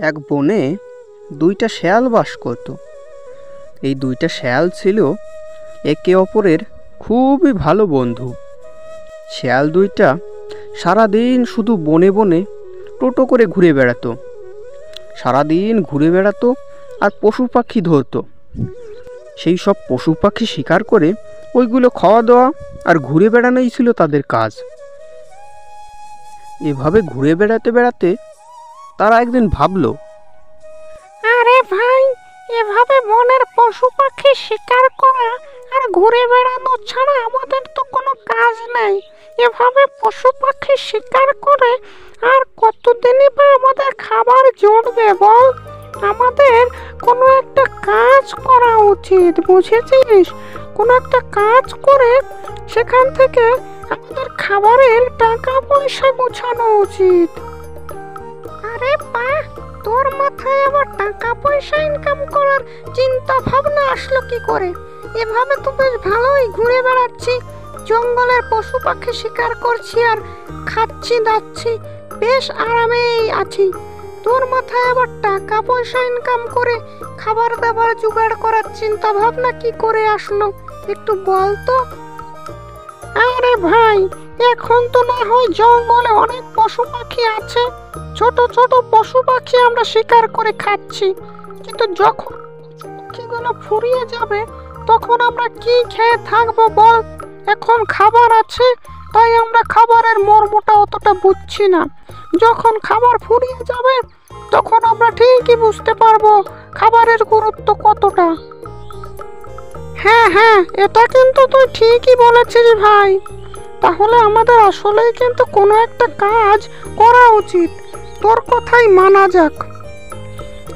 এক বনে দুইটা শেয়াল বাস করত। এই দুইটা শেয়াল ছিল একে অপরের খুবই ভালো বন্ধু। শেয়াল দুইটা সারাদিন শুধু বনে বনে টোটো করে ঘুরে বেড়াতো। সারাদিন ঘুরে বেড়াতো আর পশু পাখি ধরতো। সেই সব পশু পাখি শিকার করে ওইগুলো খাওয়া দাওয়া আর ঘুরে বেড়ানোই ছিল তাদের কাজ। এভাবে ঘুরে বেড়াতে বেড়াতে তারা একদিন ভাবলো, আরে ভাই, এভাবে বনের পশু পাখি শিকার করা আর ঘুরে বেড়ানো ছাড়া আমাদের তো কোনো কাজ নেই। এভাবে পশু পাখি শিকার করে আর কতদিনই বা আমাদের খাবার জুটবে বল? আমাদের কোনো একটা কাজ করা উচিত, বুঝেছিস? কোনো একটা কাজ করে সেখান থেকে আমাদের খাবারের টাকা পয়সা গোছানো উচিত। আরে বাহ, তোর মাথায় আবার টাকা পয়সা ইনকাম করার চিন্তা ভাবনা আসলো কি করে? এভাবে তো বেশ ভালোই ঘুরে বেড়াচ্ছি, জঙ্গলের পশু পাখি শিকার করছি আর খাচ্ছি দাচ্ছি, বেশ আরামেই আছি। তোর মাথায় আবার টাকা পয়সা ইনকাম করে খাবার দাবার জোগাড় করার চিন্তা ভাবনা কি করে আসলো একটু বল তো? আরে ভাই, এখন তো না হয় জঙ্গলে অনেক পশু পাখি আছে, ছোট ছোট পশু পাখি আমরা শিকার করে খাচ্ছি, কিন্তু যখন পাখিগুলো ফুরিয়ে যাবে তখন আমরা কি খেয়ে থাকবো বল? এখন খাবার আছে তাই আমরা খাবারের মর্মটা অতটা বুঝছি না। যখন খাবার ফুরিয়ে যাবে তখন আমরা ঠিকই বুঝতে পারবো খাবারের গুরুত্ব কতটা। হ্যাঁ হ্যাঁ, এটা কিন্তু তুই ঠিকই বলেছিস ভাই। তাহলে আমাদের আসলেই কিন্তু কোনো একটা কাজ করা উচিত, তোর কথাই মানা যাক।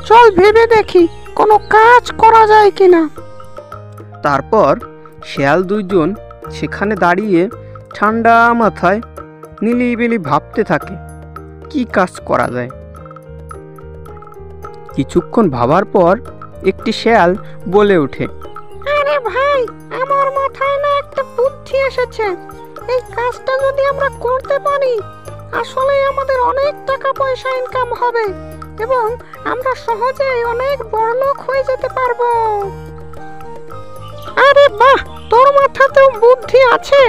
চল ভেবে দেখি কোনো কাজ করা যায় কিনা। তারপর শেয়াল দুইজন সেখানে দাঁড়িয়ে ঠান্ডা মাথায় নিলিবিলি ভাবতে থাকে কি কাজ করা যায়। কিছুক্ষণ ভাবার পর একটি শেয়াল বলে ওঠে, আরে ভাই, আমার মাথায় না একটা বুদ্ধি এসেছে। এই কাজটা যদি আমরা করতে পারি আসলে আমাদের অনেক টাকা পয়সা ইনকাম হবে এবং আমরা সহজেই অনেক বড়লোক হয়ে যেতে পারবো। আরে বাহ, তোর মাথাতেও বুদ্ধি আছে।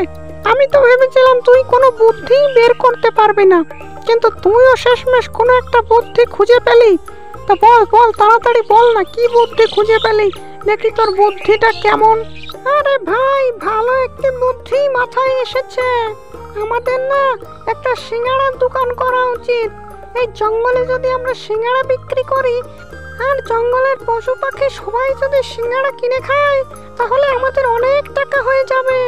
আমি তো ভেবেছিলাম তুই কোনো বুদ্ধি বের করতে পারবি না, কিন্তু তুইও শেষমেশ কোনো একটা বুদ্ধি খুঁজে পেলি। তা বল বল, তাড়াতাড়ি বল না, কি বুদ্ধি খুঁজে পেলি, দেখি তোর বুদ্ধিটা কেমন। আরে ভাই, ভালো একটি বুদ্ধি মাথায় এসেছে। আমাদের না একটা সিঙ্গাড়ার দোকান করা উচিত। এই জঙ্গলে যদি আমরা সিঙ্গাড়া বিক্রি করি আর জঙ্গলের পশু পাখি সবাই যদি সিঙ্গাড়া কিনে খায় তাহলে আমাদের অনেক টাকা হয়ে যাবে।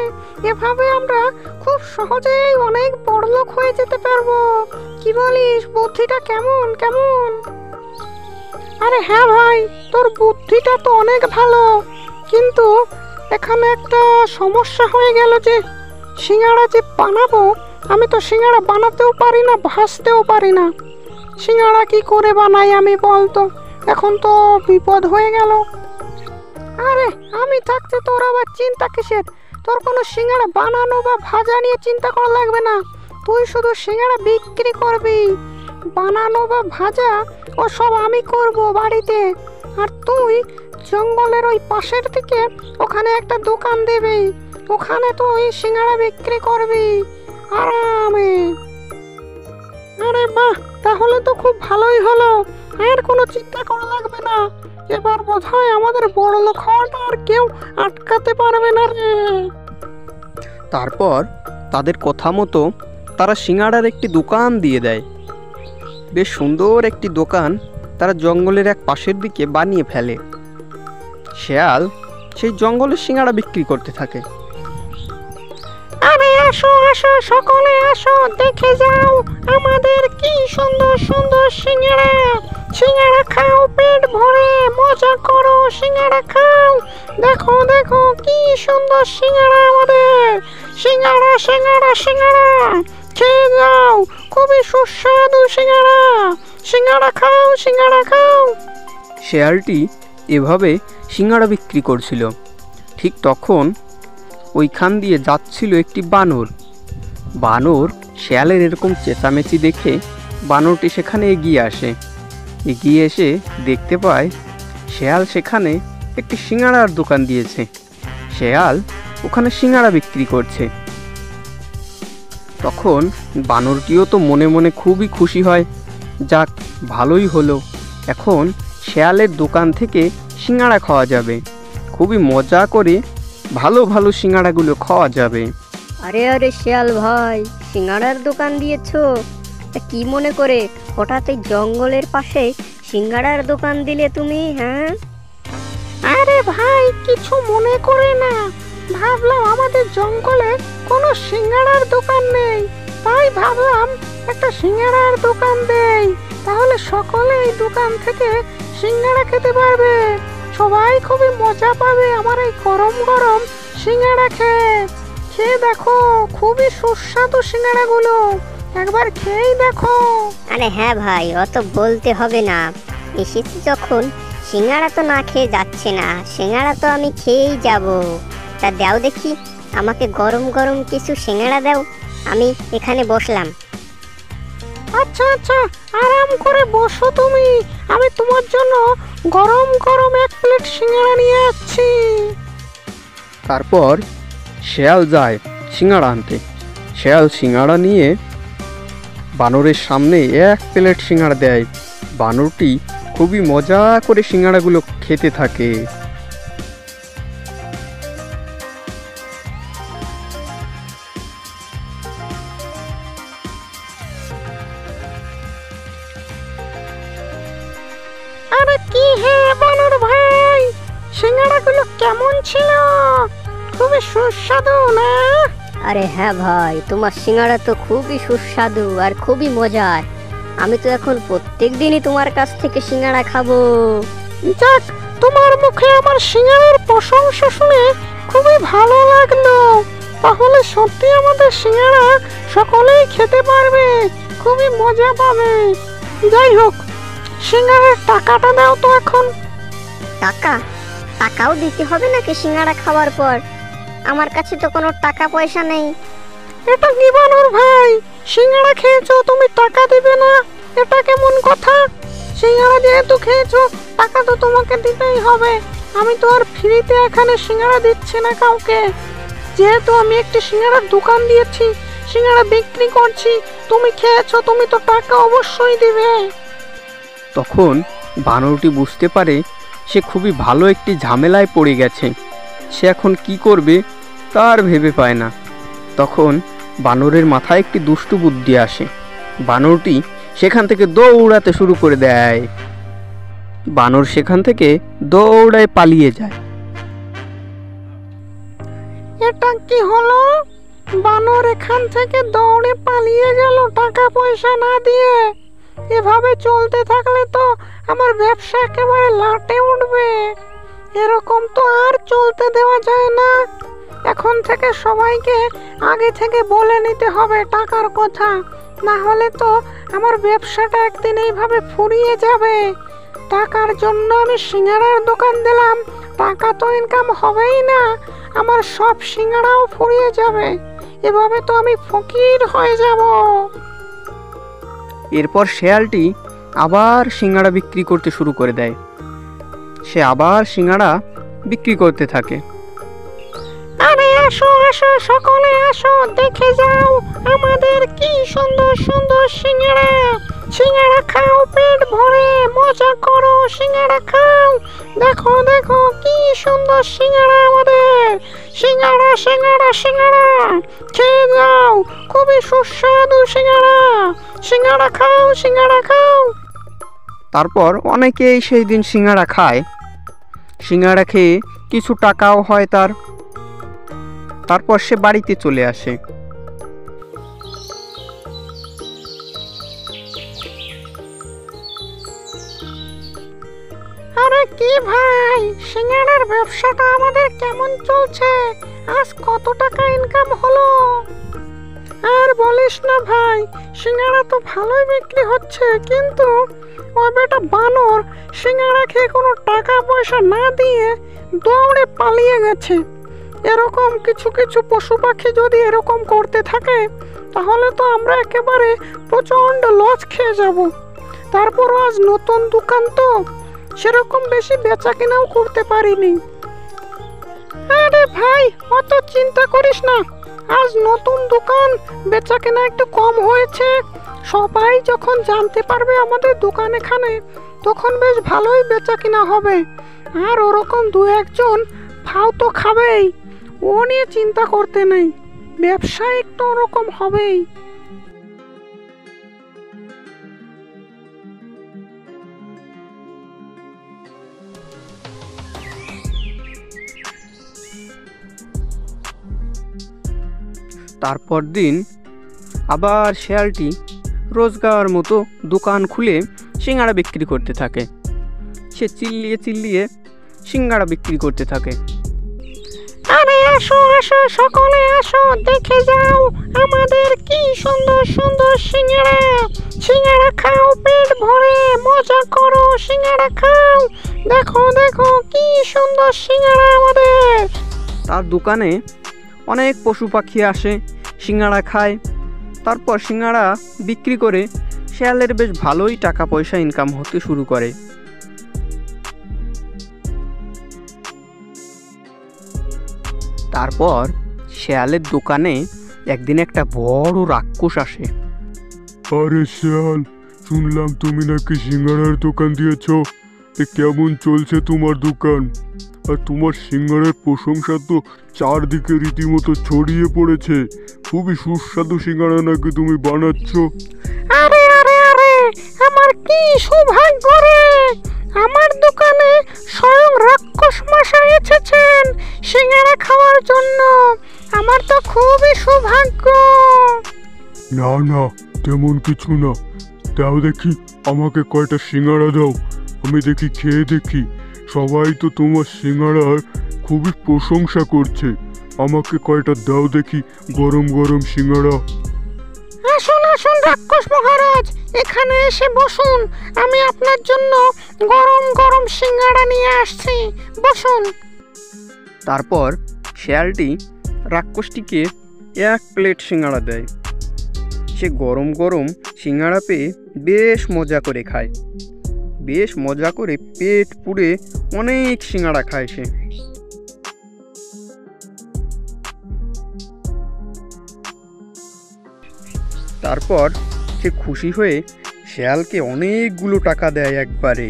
এভাবে আমরা খুব সহজেই অনেক বড়লোক হয়ে যেতে পারবো। কি বলিস, বুদ্ধিটা কেমন কেমন? আরে হ্যাঁ ভাই, তোর বুদ্ধিটা তো অনেক ভালো, কিন্তু এখানে একটা সমস্যা হয়ে গেল যে সিঙ্গাড়া যে বানাবো, আমি তো সিঙ্গাড়া বানাতেও পারি না, ভাজতেও পারি না। সিঙ্গাড়া কি করে বানাই আমি বলতো? এখন তো বিপদ হয়ে গেল। আরে আমি থাকতে তোর আবার চিন্তা কিসের? তোর কোনো সিঙ্গাড়া বানানো বা ভাজা নিয়ে চিন্তা করা লাগবে না। তুই শুধু সিঙ্গাড়া বিক্রি করবি, বানানো বা ভাজা ও সব আমি করব বাড়িতে। আর তুই জঙ্গলের ওই পাশের দিকে ওখানে একটা দোকান দেবি, ওখানে তুই সিঙ্গাড়া বিক্রি করবি আরামে। আরে বাহ, তাহলে তো খুব ভালোই হলো, আর কোনো চিন্তা করা লাগবে না। এবার বোধহয় আমাদের বড়লোক হওয়াটা আর কেউ আটকাতে পারবে না রে। তারপর তাদের কথা মতো তারা সিঙ্গাড়ার একটি দোকান দিয়ে দেয়। বেশ সুন্দর একটি দোকান তারা জঙ্গলের এক পাশের দিকে বানিয়ে ফেলে। শেয়াল সেই জঙ্গলের সিঙ্গাড়া বিক্রি করতে থাকে। আরে আসো আসো, সকলে আসো, দেখে যাও আমাদের কি সুন্দর সুন্দর সিঙ্গাড়া। সিঙ্গাড়া খাও পেট ভরে, মজা করো, সিঙ্গাড়া খাও। দেখো দেখো কি সুন্দর সিঙ্গাড়া আমাদের। সিঙ্গাড়া সিঙ্গাড়া সিঙ্গাড়া, খেয়ে যাও, খুবই সুস্বাদু সিঙ্গাড়া। সিঙ্গাড়া খাও, সিঙ্গাড়া খাও। শেয়ালটি এভাবে সিঙ্গাড়া বিক্রি করছিল। ঠিক তখন ওইখান দিয়ে যাচ্ছিল একটি বানর। বানর শেয়ালের এরকম চেঁচামেচি দেখে বানরটি সেখানে এগিয়ে আসে এগিয়ে এসে দেখতে পায় শেয়াল সেখানে একটি সিঙাড়ার দোকান দিয়েছে। শেয়াল ওখানে সিঙাড়া বিক্রি করছে। তখন বানরটিও তো মনে মনে খুবই খুশি হয়, যাক ভালোই হলো, এখন শেয়ালের দোকান থেকে সিঙাড়া খাওয়া যাবে, খুবই মজা করে ভালো ভালো সিঙাড়াগুলো খাওয়া যাবে। আরে আরে শিয়াল ভাই, সিঙ্গাড়ার দোকান দিয়েছো? তা কি মনে করে হঠাৎ এই জঙ্গলের পাশে সিঙ্গাড়ার দোকান দিলে তুমি? হ্যাঁ, আরে ভাই, কিছু মনে করে না, ভাবলাম আমাদের জঙ্গলে কোনো সিঙ্গাড়ার দোকান নেই, তাই ভাবলাম একটা সিঙ্গাড়ার দোকান দেই, তাহলে সকলে এই দোকান থেকে সিঙ্গাড়া খেতে পারবে, সবাই খুবই মজা পাবে আমার এই গরম গরম সিঙ্গাড়া খেয়ে। খেয়ে দেখো, খুবই সুস্বাদু সিঙ্গাড়াগুলো, একবার খেয়েই দেখো। আরে হ্যাঁ ভাই, অত বলতে হবে না, এসেছি যখন সিঙ্গাড়া তো না খেয়ে যাচ্ছে না, সিঙ্গাড়া তো আমি খেয়েই যাব। তা দাও দেখি, আমাকে গরম গরম কিছু সিঙ্গাড়া দাও, আমি এখানে বসলাম। আচ্ছা আচ্ছা, আরাম করে বসো তুমি, আমি তোমার জন্য গরম গরম এক প্লেট সিঙ্গাড়া নিয়ে আসছি। তারপর শেয়াল যায় সিঙাড়া আনতে। শেয়াল সিঙাড়া নিয়ে বানরের সামনে এক প্লেট সিঙাড়া দেয়। বানরটি খুবই মজা করে সিঙাড়াগুলো খেতে থাকে। আরে কি হে বানর ভাই, সিঙ্গাড়াগুলো কেমন ছিল? খুবই সুস্বাদু না? আরে হ্যাঁ ভাই, তোমার সিঙ্গাড়া তো খুবই সুস্বাদু আর খুবই মজার, আমি তো এখন প্রত্যেক দিনই তোমার কাছ থেকে সিঙ্গাড়া খাবো। যাক, তোমার মুখে আমার সিঙ্গাড়ার প্রশংসা শুনে খুবই ভালো লাগলো, তাহলে সত্যি আমাদের সিঙ্গাড়া সকলেই খেতে পারবে, খুবই মজা পাবে। যাই হোক, সিঙ্গাড়ার টাকাটা দাও তো এখন। টাকা? টাকাও দিতে হবে নাকি সিঙ্গাড়া খাওয়ার পর? আমার কাছে তো কোনো টাকা পয়সা নেই। এটা কি বানর ভাই, সিঙ্গাড়া খেয়েছো তুমি টাকা দিবে না? এটা কেমন কথা? সিঙ্গাড়া যেহেতু খেয়েছো, টাকা তো তোমাকে দিতেই হবে। আমি তো আর ফ্রিতে এখানে সিঙ্গাড়া দিচ্ছি না কাউকে, যেহেতু আমি একটি সিঙ্গাড়ার দোকান দিয়েছি, সিঙ্গাড়া বিক্রি করছি, তুমি খেয়েছো, তুমি তো টাকা অবশ্যই দিবে। তখন বানরটি বুঝতে পারে সে খুবই ভালো একটি ঝামেলায় পড়ে গেছে। সে এখন কি করবে তার ভেবে পায় না। তখন বানরের মাথায় একটি দুষ্টু বুদ্ধি আসে। বানরটি সেখান থেকে দৌড়াতে শুরু করে দেয়। বানর সেখান থেকে দৌড়ায় পালিয়ে যায়। এটা কি হলো? বানর এখান থেকে দৌড়ে পালিয়ে গেল টাকা পয়সা না দিয়ে। এভাবে চলতে থাকলে তো আমার ব্যবসা একেবারে লাটে উঠবে। এরকম তো আর চলতে দেওয়া যায় না। এখন থেকে সবাইকে আগে থেকে বলে নিতে হবে টাকার কথা, না হলে তো আমার ব্যবসাটা একদিন এইভাবে ফুরিয়ে যাবে। টাকার জন্য আমি সিঙ্গাড়ার দোকান দিলাম, টাকা তো ইনকাম হবেই না, আমার সব সিঙ্গাড়াও ফুরিয়ে যাবে। এভাবে তো আমি ফকির হয়ে যাব। এরপর শেয়ালটি আবার সিঙ্গাড়া বিক্রি করতে শুরু করে দেয়। সে আবার সিঙ্গাড়া বিক্রি করতে থাকে। আরে আসো আসো, সকলে আসো, দেখে যাও আমাদের কি সুন্দর সুন্দর সিঙ্গাড়া। সিঙ্গাড়া খাও পেট ভরে, মজা করো, সিঙ্গাড়া খাও। দেখো দেখো কি সুন্দর সিঙ্গাড়া আমাদের। সিঙ্গাড়া সিঙ্গাড়া সিঙ্গাড়া খেয়ে যাও, খুবই সুস্বাদু সিঙ্গাড়া। সিঙ্গাড়া খাও, সিঙ্গাড়া খাও। তারপর অনেকেই সেই দিন সিঙ্গাড়া খায়। সিঙ্গাড়া খেয়ে কিছু টাকাও হয় তার। তারপর সে বাড়িতে চলে আসে। আরে কি ভাই, সিঙ্গাড়ার ব্যবসাটা আমাদের কেমন চলছে? আজ কত টাকা ইনকাম হলো? আর বলিস না ভাই, সিঙ্গাড়া তো ভালোই বিক্রি হচ্ছে, কিন্তু ওই বেটা বানর সিঙ্গাড়া খেয়ে কোনো টাকা পয়সা না দিয়ে দৌড়ে পালিয়ে গেছে। এরকম কিছু কিছু পশু পাখি যদি এরকম করতে থাকে, তাহলে তো আমরা একেবারে প্রচণ্ড লস খেয়ে যাব। তারপর আজ নতুন দোকান তো সেরকম বেশি বেচা কেনাও করতে পারিনি। আরে ভাই, অত চিন্তা করিস না, আজ নতুন দোকান, বেচা কেনা একটু কম হয়েছে। সবাই যখন জানতে পারবে আমাদের দোকান এখানে, তখন বেশ ভালোই বেচা কেনা হবে। আর ওরকম দু একজন ফাও তো খাবেই, ও নিয়ে চিন্তা করতে নেই, ব্যবসা একটু ওরকম হবেই। তারপর দিন আবার শেয়ালটি রোজগার মতো দোকান খুলে সিঙ্গাড়া বিক্রি করতে থাকে। সে চিল্লিয়ে চিল্লিয়ে সিঙ্গাড়া বিক্রি করতে থাকে। আরে আসো আসো, সকলে আসো, দেখে যাও আমাদের কি সুন্দর সুন্দর সিঙ্গাড়া। সিঙ্গাড়া খাও পেট ভরে, মজা করো, সিঙ্গাড়া খাও। দেখো দেখো কি সুন্দর সিঙ্গাড়া আমাদের। তার দোকানে অনেক পশু পাখি আসে, সিঙ্গাড়া খায়। তারপর সিঙ্গাড়া বিক্রি করে শেয়ালের বেশ ভালোই টাকা পয়সা ইনকাম হতে শুরু করে। তারপর শেয়ালের দোকানে একদিন একটা বড় রাক্ষস আসে। আরে শেয়াল, শুনলাম তুমি নাকি সিঙ্গাড়ার দোকান দিয়েছো। কেমন চলছে তোমার দোকান? আর তোমার সিঙ্গাড়ার প্রশংসা তো চারদিকে রীতিমতো ছড়িয়ে পড়েছে। খুবই সুস্বাদু সিঙ্গাড়া নাকি তুমি বানাচ্ছ। আরে আরে আরে, আমার কি সৌভাগ্য রে, আমার দোকানে স্বয়ং রাক্ষস মশাই এসেছেন সিঙ্গাড়া খাওয়ার জন্য। আমার তো খুবই সৌভাগ্য। না না, তেমন কিছু না। দাও দেখি, আমাকে কয়টা সিঙ্গাড়া দাও, আমি দেখি খেয়ে দেখি। সবাই তো তোমার সিঙ্গাড়ার খুবই প্রশংসা করছে। আমাকে কয়টা দাও দেখি গরম গরম সিঙ্গাড়া। আসুন আসুন রাক্ষস মহারাজ, এখানে এসে বসুন, আমি আপনার জন্য গরম গরম সিঙ্গাড়া নিয়ে আসছি, বসুন। তারপর শেয়ালটি রাক্ষসটিকে এক প্লেট সিঙ্গাড়া দেয়। সে গরম গরম সিঙ্গাড়া পেয়ে বেশ মজা করে খায়। বেশ মজা করে পেট পুড়ে অনেক সিঙ্গাড়া খায় সে। তারপর সে খুশি হয়ে শেয়ালকে অনেকগুলো টাকা দেয় একবারে।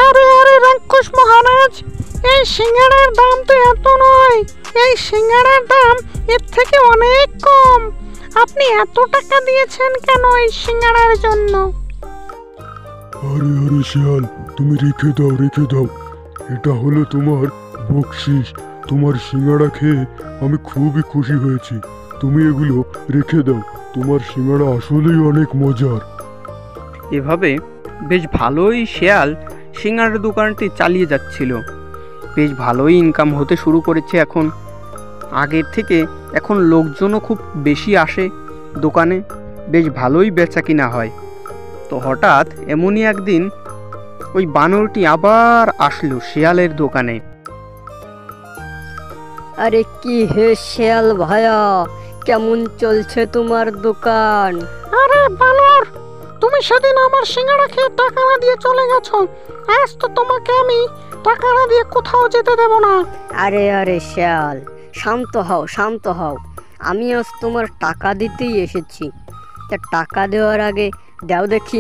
আরে আরে রাক্ষস মহারাজ, এই সিঙ্গাড়ার দাম তো এত নয়, এই সিঙ্গাড়ার দাম এর থেকে অনেক কম। আপনি এত টাকা দিয়েছেন কেন এই সিঙ্গাড়ার জন্য? আরে আরে শেয়াল, তুমি রেখে দাও রেখে দাও, এটা হলো তোমার বকশিস। তোমার সিঙ্গাড়া খেয়ে আমি খুবই খুশি হয়েছি। তুমি এগুলো রেখে দাও, তোমার সিঙ্গাড়া আসলেই অনেক মজার। এভাবে বেশ ভালোই শেয়াল সিঙ্গাড়ার দোকানটি চালিয়ে যাচ্ছিল। বেশ ভালোই ইনকাম হতে শুরু করেছে এখন। আগের থেকে এখন লোকজনও খুব বেশি আসে দোকানে, বেশ ভালোই বেচা কিনা হয়। তো হঠাৎ এমনই একদিন ওই বানরটি আবার আসলো শেয়ালের দোকানে। আরে কি হে শেয়াল ভাইয়া, কেমন চলছে তোমার দোকান? আরে বানর, তুমি সেদিন আমার সিঙ্গাড়া খেয়ে টাকা না দিয়ে চলে গেছো, আজ তো তোমাকে আমি টাকা না দিয়ে কোথাও যেতে দেব না। আরে আরে শেয়াল, শান্ত হও শান্ত হও, আমি আজ তোমার টাকা দিতেই এসেছি। তা টাকা দেওয়ার আগে দাও দেখি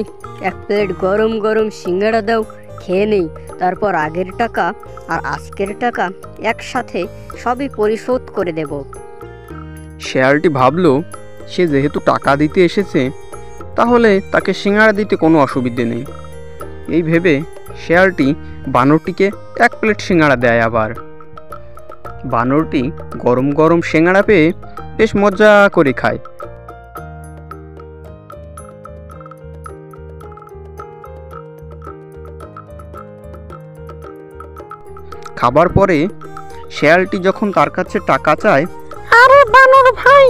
এক প্লেট গরম গরম সিঙ্গাড়া দাও, খেয়ে নেই। তারপর আগের টাকা আর আজকের টাকা একসাথে সবই পরিশোধ করে দেব। শেয়ালটি ভাবলো সে যেহেতু টাকা দিতে এসেছে, তাহলে তাকে সিঙ্গাড়া দিতে কোনো অসুবিধে নেই। এই ভেবে শেয়ালটি বানরটিকে এক প্লেট সিঙ্গাড়া দেয়। আবার বানরটি গরম গরম সিঙ্গাড়া পেয়ে বেশ মজা করে খায়। খাবার পরে শেয়ালটি যখন তার কাছে টাকা চায়, আরে বানর ভাই,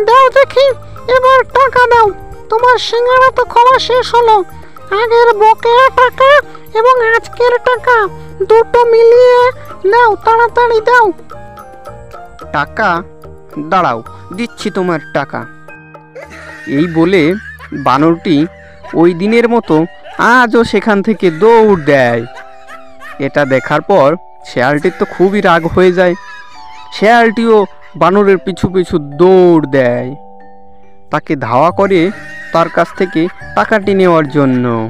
দাও দেখি, এবার টাকা দাও। তোমার সিঙ্গাড়া তো খাওয়া শেষ হলো, আগের বকেয়া টাকা এবং আজকের টাকা দুটো মিলিয়ে দাও, তাড়াতাড়ি দাও। টাকা? দাঁড়াও, দিচ্ছি তোমার টাকা। এই বলে বানরটি ওই দিনের মতো আজও সেখান থেকে দৌড় দেয়। এটা দেখার পর শেয়ালটির তো খুবই রাগ হয়ে যায়। শেয়ালটিও বানরের পিছু পিছু দৌড় দেয়, তাকে ধাওয়া করে তার কাছ থেকে টাকাটি নেওয়ার জন্য।